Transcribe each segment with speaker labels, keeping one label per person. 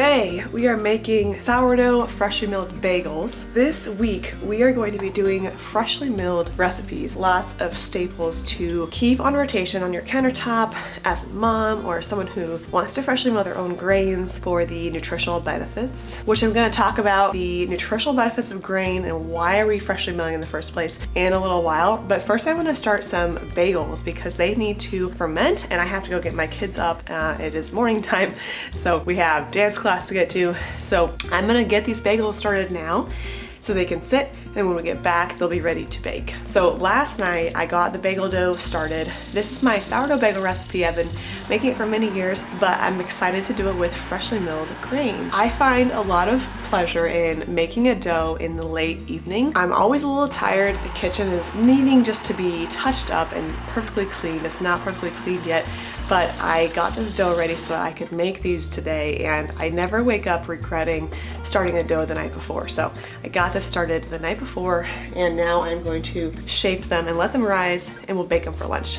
Speaker 1: Today we are making sourdough freshly milled bagels. This week we are going to be doing freshly milled recipes, lots of staples to keep on rotation on your countertop as a mom or someone who wants to freshly mill their own grains for the nutritional benefits, which I'm going to talk about the nutritional benefits of grain and why are we freshly milling in the first place in a little while. But first I want to start some bagels because they need to ferment and I have to go get my kids up. It is morning time, so we have dance class to get to. So I'm gonna get these bagels started now so they can sit, and when we get back they'll be ready to bake. So last night I got the bagel dough started. This is my sourdough bagel recipe. I've been making it for many years, but I'm excited to do it with freshly milled grain. I find a lot of pleasure in making a dough in the late evening. I'm always a little tired. The kitchen is needing just to be touched up and perfectly clean. It's not perfectly clean yet, but I got this dough ready so that I could make these today, and I never wake up regretting starting a dough the night before. So I got this started the night before, and now I'm going to shape them and let them rise, and we'll bake them for lunch.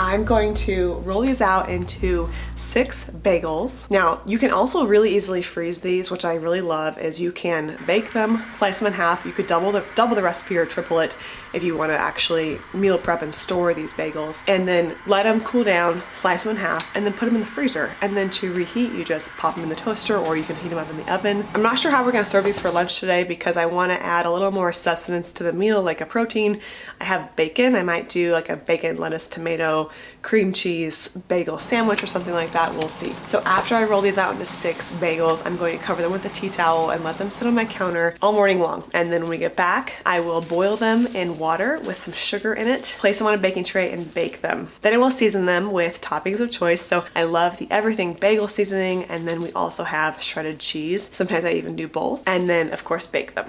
Speaker 1: I'm going to roll these out into 6 bagels. Now, you can also really easily freeze these, which I really love, is you can bake them, slice them in half. You could double the recipe or triple it if you want to actually meal prep and store these bagels, and then let them cool down, slice them in half, and then put them in the freezer. And then to reheat, you just pop them in the toaster or you can heat them up in the oven. I'm not sure how we're going to serve these for lunch today because I want to add a little more sustenance to the meal, like a protein. I have bacon. I might do like a bacon, lettuce, tomato, cream cheese bagel sandwich or something like that. We'll see. So after I roll these out into 6 bagels, I'm going to cover them with a tea towel and let them sit on my counter all morning long. And then when we get back, I will boil them in water with some sugar in it, place them on a baking tray and bake them. Then I will season them with toppings of choice. So I love the everything bagel seasoning, and then we also have shredded cheese. Sometimes I even do both. And then of course bake them.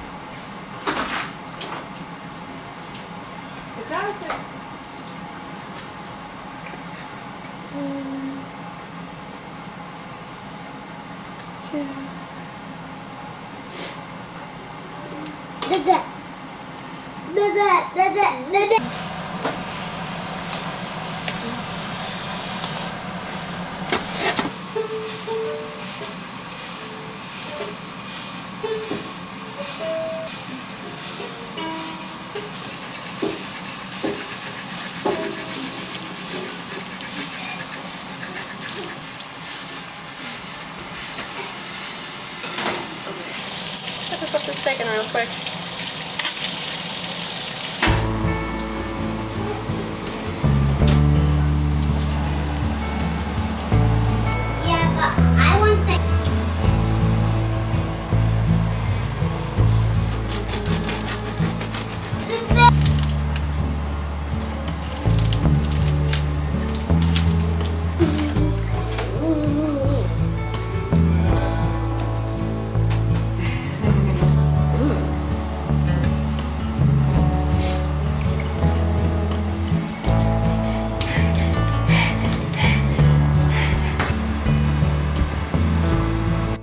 Speaker 1: Set this up this bacon real quick.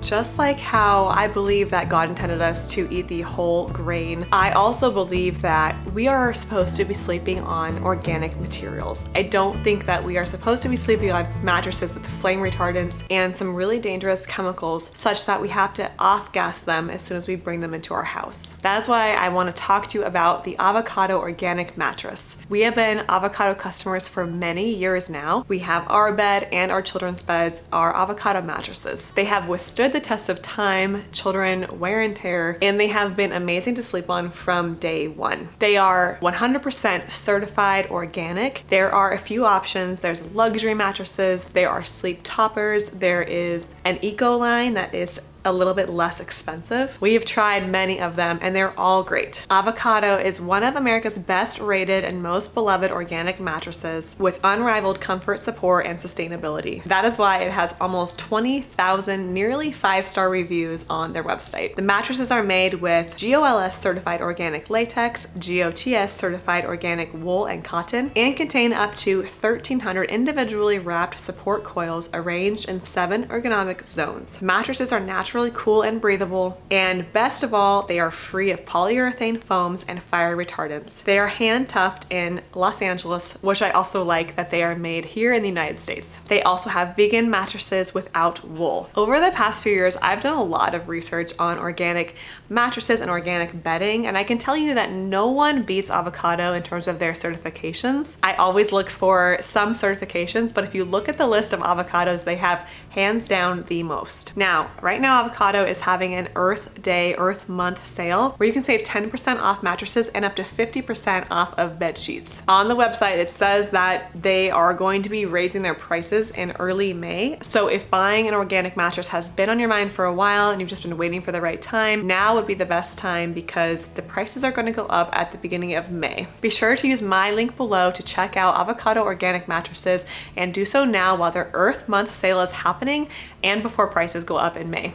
Speaker 1: Just like how I believe that God intended us to eat the whole grain, I also believe that we are supposed to be sleeping on organic materials. I don't think that we are supposed to be sleeping on mattresses with flame retardants and some really dangerous chemicals such that we have to off-gas them as soon as we bring them into our house. That's why I want to talk to you about the avocado organic mattress. We have been avocado customers for many years now. We have our bed and our children's beds are avocado mattresses. They have withstood the test of time, children, wear and tear, and they have been amazing to sleep on from day one. They are 100% certified organic. There are a few options. There's luxury mattresses, there are sleep toppers, there is an eco line that is a little bit less expensive. We have tried many of them and they're all great. Avocado is one of America's best rated and most beloved organic mattresses with unrivaled comfort, support, and sustainability. That is why it has almost 20,000 nearly 5-star reviews on their website. The mattresses are made with GOLS certified organic latex, GOTS certified organic wool and cotton, and contain up to 1,300 individually wrapped support coils arranged in 7 ergonomic zones. Mattresses are naturally cool and breathable, and best of all, they are free of polyurethane foams and fire retardants. They are hand tuffed in Los Angeles, which I also like that they are made here in the United States. They also have vegan mattresses without wool. Over the past few years, I've done a lot of research on organic mattresses and organic bedding, and I can tell you that no one beats Avocado in terms of their certifications. I always look for some certifications, but if you look at the list of avocados, they have hands down the most. Now, right now Avocado is having an Earth Day, Earth Month sale where you can save 10% off mattresses and up to 50% off of bed sheets. On the website, it says that they are going to be raising their prices in early May. So if buying an organic mattress has been on your mind for a while and you've just been waiting for the right time, now would be the best time because the prices are going to go up at the beginning of May. Be sure to use my link below to check out Avocado organic mattresses, and do so now while their Earth Month sale is happening and before prices go up in May.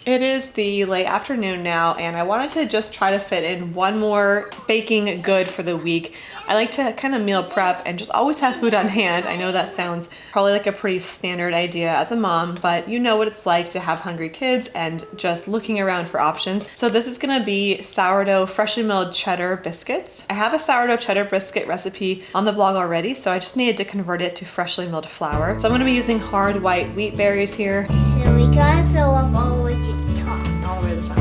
Speaker 1: It is the late afternoon now, and I wanted to just try to fit in one more baking good for the week. I like to kind of meal prep and just always have food on hand. I know that sounds probably like a pretty standard idea as a mom, but you know what it's like to have hungry kids and just looking around for options. So this is gonna be sourdough freshly milled cheddar biscuits. I have a sourdough cheddar biscuit recipe on the blog already, so I just needed to convert it to freshly milled flour. So I'm gonna be using hard white wheat berries here.
Speaker 2: So we gotta fill up all the way to the top.
Speaker 1: All the way to the top.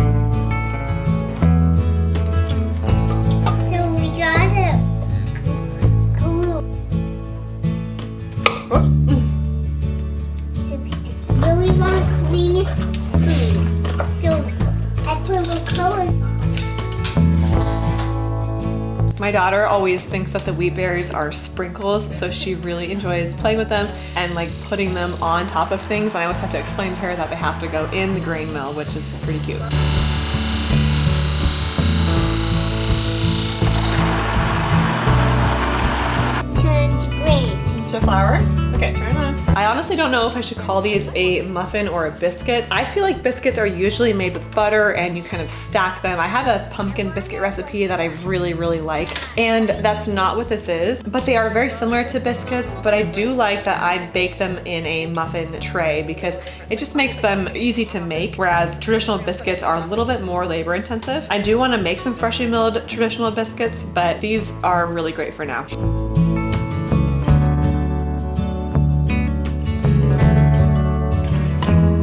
Speaker 2: So we gotta glue.
Speaker 1: Whoops.
Speaker 2: So sticky. Really want to clean spoon. So I put the colors.
Speaker 1: My daughter always thinks that the wheat berries are sprinkles, so she really enjoys playing with them and like putting them on top of things. And I always have to explain to her that they have to go in the grain mill, which is pretty cute.
Speaker 2: Turn to grain.
Speaker 1: To flour? Okay, turn it on. I honestly don't know if I should call these a muffin or a biscuit. I feel like biscuits are usually made with butter and you kind of stack them. I have a pumpkin biscuit recipe that I really like, and that's not what this is, but they are very similar to biscuits. But I do like that I bake them in a muffin tray because it just makes them easy to make, whereas traditional biscuits are a little bit more labor intensive. I do want to make some freshly milled traditional biscuits, but these are really great for now.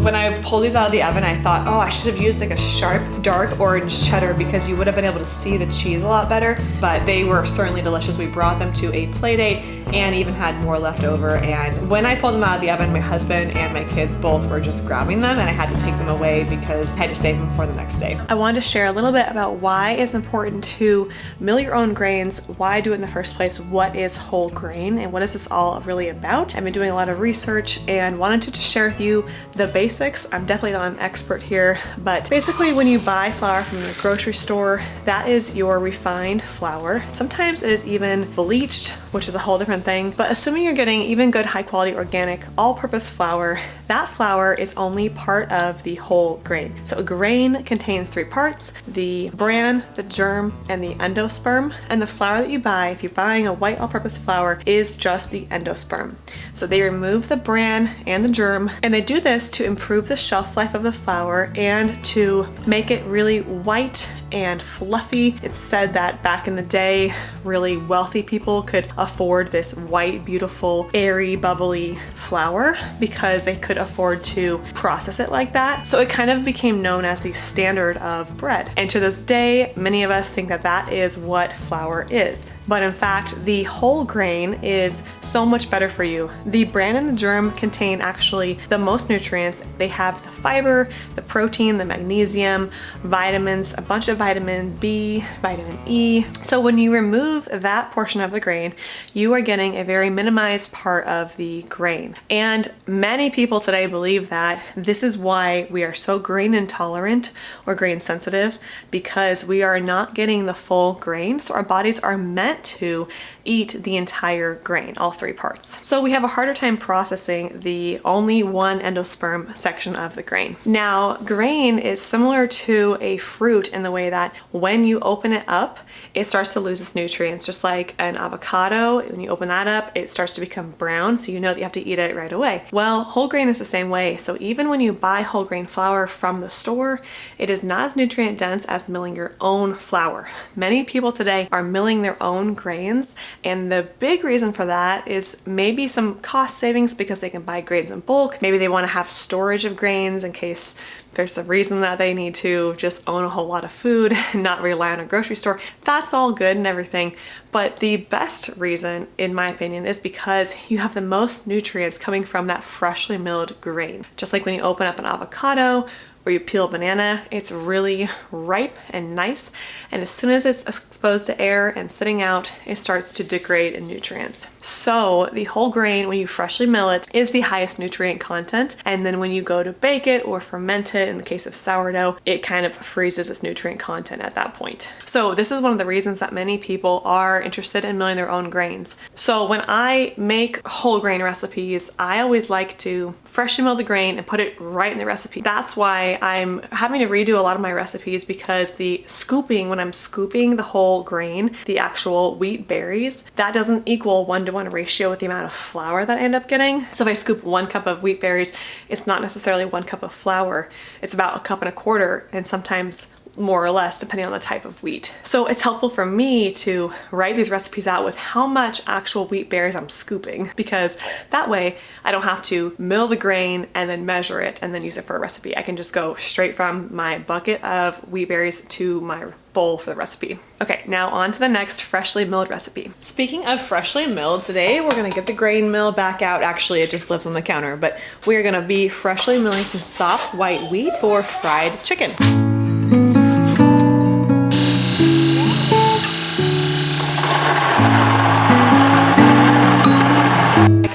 Speaker 1: When I pulled these out of the oven, I thought, oh, I should have used like a sharp, dark orange cheddar because you would have been able to see the cheese a lot better, but they were certainly delicious. We brought them to a play date and even had more left over. And when I pulled them out of the oven, my husband and my kids both were just grabbing them, and I had to take them away because I had to save them for the next day. I wanted to share a little bit about why it's important to mill your own grains, why do it in the first place, what is whole grain, and what is this all really about. I've been doing a lot of research and wanted to just share with you the basics. I'm definitely not an expert here, but basically when you buy flour from the grocery store, that is your refined flour. Sometimes it is even bleached, which is a whole different thing, but assuming you're getting even good high quality organic all-purpose flour, that flour is only part of the whole grain. So a grain contains 3 parts: the bran, the germ, and the endosperm. And the flour that you buy, if you're buying a white all-purpose flour, is just the endosperm. So they remove the bran and the germ, and they do this to improve the shelf life of the flour and to make it really white and fluffy. It's said that back in the day, really wealthy people could afford this white, beautiful, airy, bubbly flour because they could afford to process it like that. So it kind of became known as the standard of bread. And to this day, many of us think that that is what flour is. But in fact, the whole grain is so much better for you. The bran and the germ contain actually the most nutrients. They have the fiber, the protein, the magnesium, vitamins, a bunch of vitamin B, vitamin E. So when you remove that portion of the grain, you are getting a very minimized part of the grain. And many people today believe that this is why we are so grain intolerant or grain sensitive, because we are not getting the full grain. So our bodies are meant to eat the entire grain, all three parts. So we have a harder time processing the only one endosperm section of the grain. Now, grain is similar to a fruit in the way that when you open it up, it starts to lose its nutrients, just like an avocado. When you open that up, it starts to become brown, so you know that you have to eat it right away. Well, whole grain is the same way. So even when you buy whole grain flour from the store, it is not as nutrient dense as milling your own flour. Many people today are milling their own grains, and the big reason for that is maybe some cost savings because they can buy grains in bulk. Maybe they want to have storage of grains in case there's a reason that they need to just own a whole lot of food and not rely on a grocery store. That's all good and everything, but the best reason, in my opinion, is because you have the most nutrients coming from that freshly milled grain. Just like when you open up an avocado or you peel a banana, it's really ripe and nice, and as soon as it's exposed to air and sitting out, it starts to degrade in nutrients. So the whole grain, when you freshly mill it, is the highest nutrient content, and then when you go to bake it or ferment it, in the case of sourdough, it kind of freezes its nutrient content at that point. So this is one of the reasons that many people are interested in milling their own grains. So when I make whole grain recipes, I always like to freshly mill the grain and put it right in the recipe. That's why I'm having to redo a lot of my recipes, because the scooping, when I'm scooping the whole grain, the actual wheat berries, that doesn't equal 1-to-1 ratio with the amount of flour that I end up getting. So if I scoop 1 cup of wheat berries, it's not necessarily 1 cup of flour. It's about 1.25 cups, and sometimes more or less depending on the type of wheat. So it's helpful for me to write these recipes out with how much actual wheat berries I'm scooping, because that way I don't have to mill the grain and then measure it and then use it for a recipe. I can just go straight from my bucket of wheat berries to my bowl for the recipe. Okay, now on to the next freshly milled recipe. Speaking of freshly milled, today we're gonna get the grain mill back out. Actually, it just lives on the counter, but we're gonna be freshly milling some soft white wheat for fried chicken.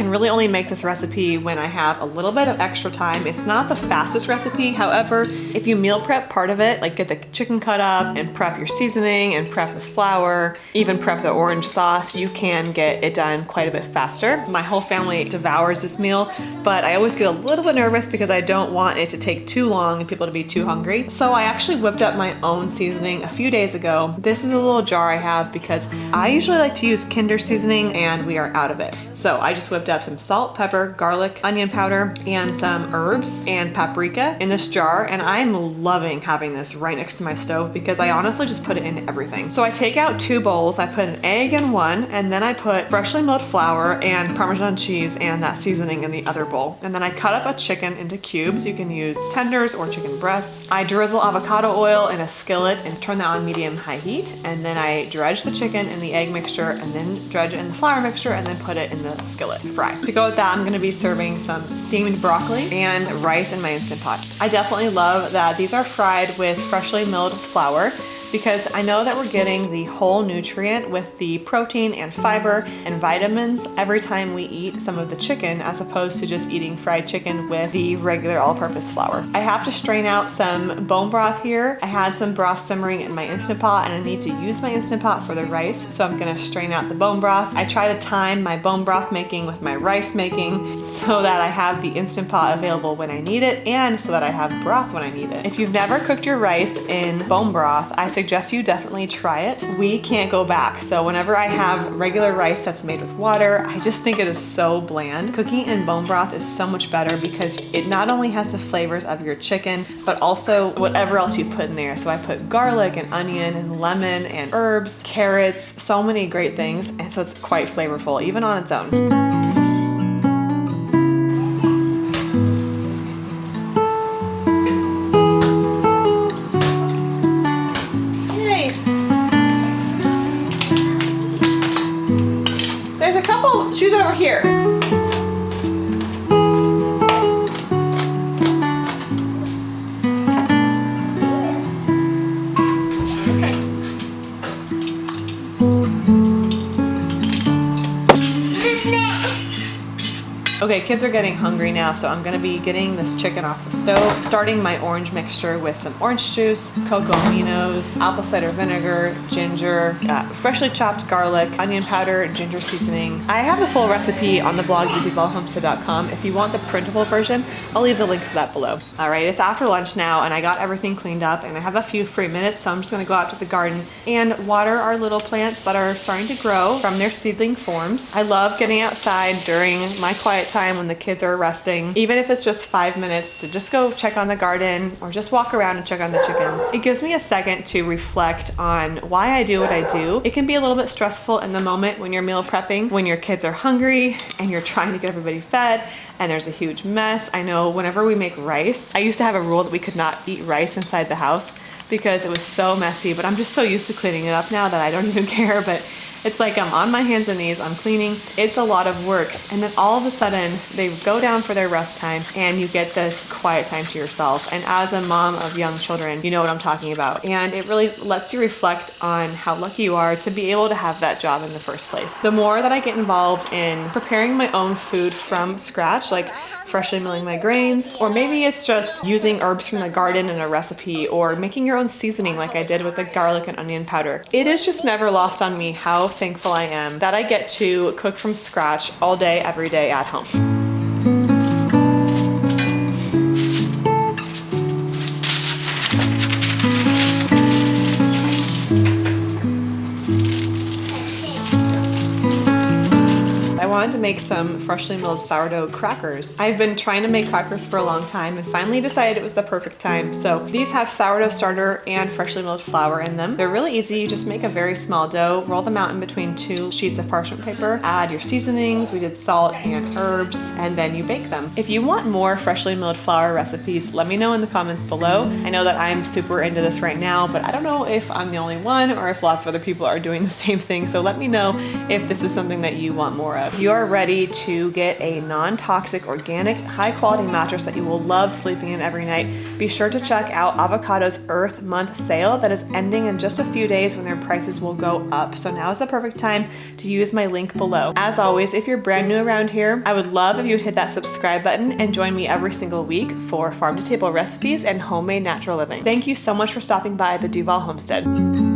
Speaker 1: Really only make this recipe when I have a little bit of extra time. It's not the fastest recipe. However, if you meal prep part of it, like get the chicken cut up and prep your seasoning and prep the flour, even prep the orange sauce, you can get it done quite a bit faster. My whole family devours this meal, but I always get a little bit nervous because I don't want it to take too long and people to be too hungry. So I actually whipped up my own seasoning a few days ago. This is a little jar I have because I usually like to use Kinder seasoning and we are out of it. So I just whipped up some salt, pepper, garlic, onion powder, and some herbs and paprika in this jar, and I'm loving having this right next to my stove because I honestly just put it in everything. So I take out 2 bowls, I put an egg in one, and then I put freshly milled flour and Parmesan cheese and that seasoning in the other bowl. And then I cut up a chicken into cubes. You can use tenders or chicken breasts. I drizzle avocado oil in a skillet and turn that on medium-high heat, and then I dredge the chicken in the egg mixture and then dredge it in the flour mixture and then put it in the skillet to fry. To go with that, I'm gonna be serving some steamed broccoli and rice in my Instant Pot. I definitely love that these are fried with freshly milled flour, because I know that we're getting the whole nutrient with the protein and fiber and vitamins every time we eat some of the chicken, as opposed to just eating fried chicken with the regular all-purpose flour. I have to strain out some bone broth here. I had some broth simmering in my Instant Pot and I need to use my Instant Pot for the rice, so I'm gonna strain out the bone broth. I try to time my bone broth making with my rice making so that I have the Instant Pot available when I need it and so that I have broth when I need it. If you've never cooked your rice in bone broth, I suggest you definitely try it. We can't go back. So whenever I have regular rice that's made with water, I just think it is so bland. Cooking in bone broth is so much better because it not only has the flavors of your chicken, but also whatever else you put in there. So I put garlic and onion and lemon and herbs, carrots, so many great things. And so it's quite flavorful, even on its own. There's a couple shoes over here. Okay, kids are getting hungry now, so I'm gonna be getting this chicken off the stove, starting my orange mixture with some orange juice, cocoa aminos, apple cider vinegar, ginger, freshly chopped garlic, onion powder, ginger seasoning. I have the full recipe on the blog, duvallhomestead.com. If you want the printable version, I'll leave the link for that below. All right, it's after lunch now, and I got everything cleaned up, and I have a few free minutes, so I'm just gonna go out to the garden and water our little plants that are starting to grow from their seedling forms. I love getting outside during my quiet time when the kids are resting, even if it's just 5 minutes to just go check on the garden or just walk around and check on the chickens. It gives me a second to reflect on why I do what I do. It can be a little bit stressful in the moment when you're meal prepping, when your kids are hungry and you're trying to get everybody fed and there's a huge mess. I know whenever we make rice, I used to have a rule that we could not eat rice inside the house because it was so messy, but I'm just so used to cleaning it up now that I don't even care. But it's like I'm on my hands and knees, I'm cleaning. It's a lot of work. And then all of a sudden they go down for their rest time and you get this quiet time to yourself. And as a mom of young children, you know what I'm talking about. And it really lets you reflect on how lucky you are to be able to have that job in the first place. The more that I get involved in preparing my own food from scratch, like freshly milling my grains, or maybe it's just using herbs from the garden in a recipe, or making your own seasoning like I did with the garlic and onion powder. It is just never lost on me how thankful I am that I get to cook from scratch all day, every day at home. I wanted to make some freshly milled sourdough crackers. I've been trying to make crackers for a long time and finally decided it was the perfect time. So these have sourdough starter and freshly milled flour in them. They're really easy. You just make a very small dough, roll them out in between 2 sheets of parchment paper, add your seasonings, we did salt and herbs, and then you bake them. If you want more freshly milled flour recipes, let me know in the comments below. I know that I'm super into this right now, but I don't know if I'm the only one or if lots of other people are doing the same thing. So let me know if this is something that you want more of. If you are ready to get a non-toxic, organic, high-quality mattress that you will love sleeping in every night, be sure to check out Avocado's Earth Month sale that is ending in just a few days when their prices will go up. So now is the perfect time to use my link below. As always, if you're brand new around here, I would love if you would hit that subscribe button and join me every single week for farm-to-table recipes and homemade natural living. Thank you so much for stopping by the Duvall Homestead.